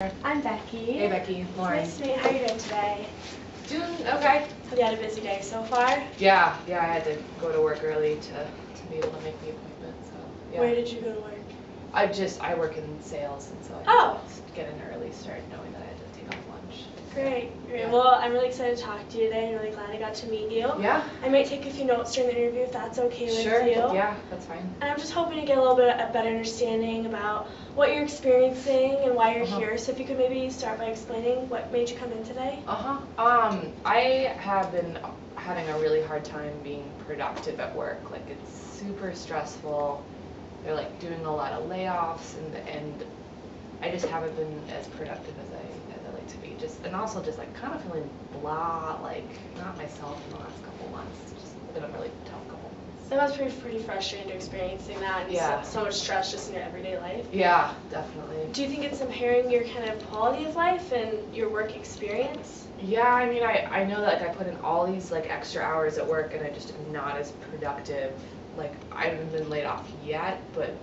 I'm Becky. Hey Becky, Lauren. Nice to meet you. How are you doing today? Doing okay. Have you had a busy day so far? Yeah, I had to go to work early to be able to make the appointment, so yeah. Where did you go to work? I work in sales, and so I had to get in early start knowing that I had to take off lunch. Great. Yeah. Well, I'm really excited to talk to you today. I'm really glad I got to meet you. Yeah. I might take a few notes during the interview if that's okay with Sure. you. Yeah, that's fine. And I'm just hoping to get a little bit a better understanding about what you're experiencing and why you're here. So if you could maybe start by explaining what made you come in today. I have been having a really hard time being productive at work. Like, it's super stressful. They're like doing a lot of layoffs, and I just haven't been as productive as I like to be. And also just like kind of feeling blah, like not myself in the last couple months. Just been a really tough couple months. That must be pretty frustrating to experiencing that and Yeah. so much stress just in your everyday life. Yeah, definitely. Do you think it's impairing your kind of quality of life and your work experience? Yeah, I mean, I know that like I put in all these like extra hours at work, and I just am not as productive. Like, I haven't been laid off yet, but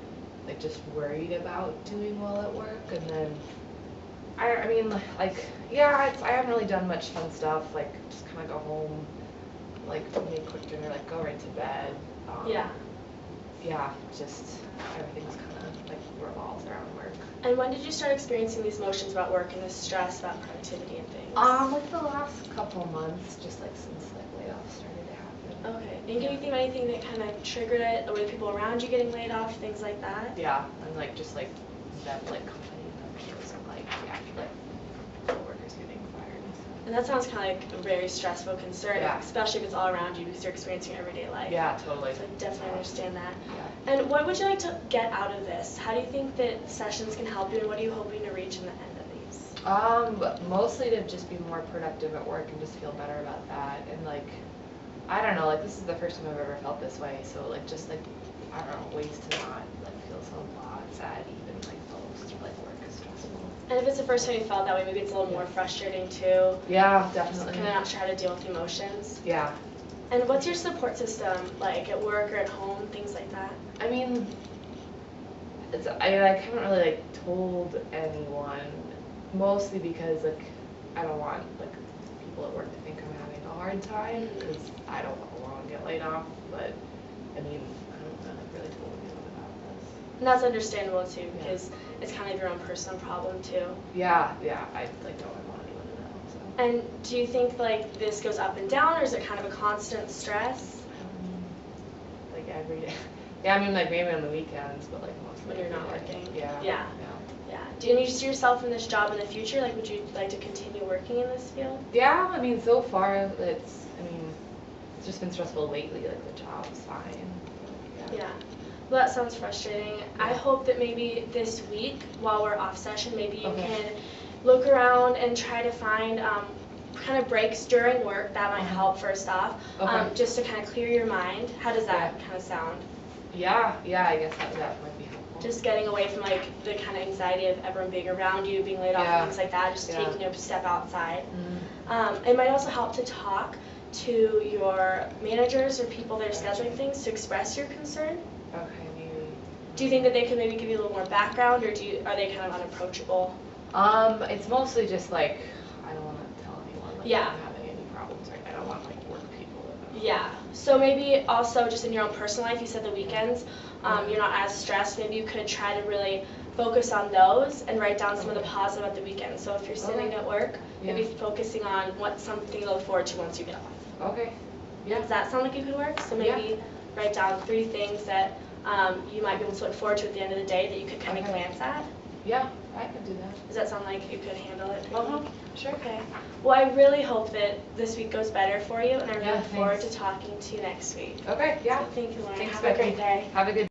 like just worried about doing well at work. And then I mean, like, yeah, I haven't really done much fun stuff. Like, just kind of go home, like make quick dinner, like go right to bed. Yeah, just everything's kind of like revolves around work. And when did you start experiencing these emotions about work and the stress about productivity and things? Like the last couple months, just like since like layoffs started to happen. Okay. And can you think of anything that kind of triggered it? Or were the people around you getting laid off, things like that? Yeah, and like just like them like company members and like coworkers getting fired and stuff. And that sounds kind of like a very stressful concern, Yeah. especially if it's all around you because you're experiencing your everyday life. Yeah, totally. So I definitely understand that. Yeah. And what would you like to get out of this? How do you think that sessions can help you, and what are you hoping to reach in the end of these? Mostly to just be more productive at work and just feel better about that. And like, I don't know, like this is the first time I've ever felt this way. So like, just like, I don't know, ways to not like feel so blah and sad, even like most like work is stressful. And if it's the first time you felt that way, maybe it's a little more frustrating too. Yeah, definitely. Kind of not sure how to deal with emotions. Yeah. And what's your support system like at work or at home, things like that? I mean, I haven't really like told anyone, mostly because like I don't want like people at work to think I'm having a hard time, because I don't want to get laid off. But I mean, I don't like really told anyone about this. And that's understandable too, because it's kind of your own personal problem too. Yeah, I like don't want anyone to know. So. And do you think like this goes up and down, or is it kind of a constant stress? Like every day. Yeah, I mean like maybe on the weekends, but like mostly When you're not every day. working. Yeah. Do you see yourself in this job in the future? Like, would you like to continue working in this field? Yeah, I mean so far it's just been stressful lately. Like the job's fine. Yeah. Well, that sounds frustrating. I hope that maybe this week, while we're off session, maybe you can look around and try to find kind of breaks during work. That might help first off, just to kind of clear your mind. How does that kind of sound? Yeah, I guess that might be helpful. Just getting away from like the kind of anxiety of everyone being around you, being laid off, and things like that. Just taking a step outside. It might also help to talk to your managers or people that are scheduling things to express your concern. Okay, maybe. Do you think that they could maybe give you a little more background, or are they kind of unapproachable? It's mostly just like I don't want to tell anyone like I'm having any problems. Like I don't want like work people to know. Yeah. So maybe also just in your own personal life, you said the weekends, you're not as stressed. Maybe you could try to really focus on those and write down some of the positive about the weekend. So if you're sitting at work, maybe focusing on what's something to look forward to once you get off. Okay. Yeah. Does that sound like it could work? So maybe write down 3 things that you might be able to look forward to at the end of the day that you could kind of glance at. Yeah, I could do that. Does that sound like you could handle it? Sure. Okay. Well, I really hope that this week goes better for you, and I really look forward to thanks. talking to you next week. Okay, yeah. So thank you, Lauren. Thanks, Have Becky. a great day. Have a good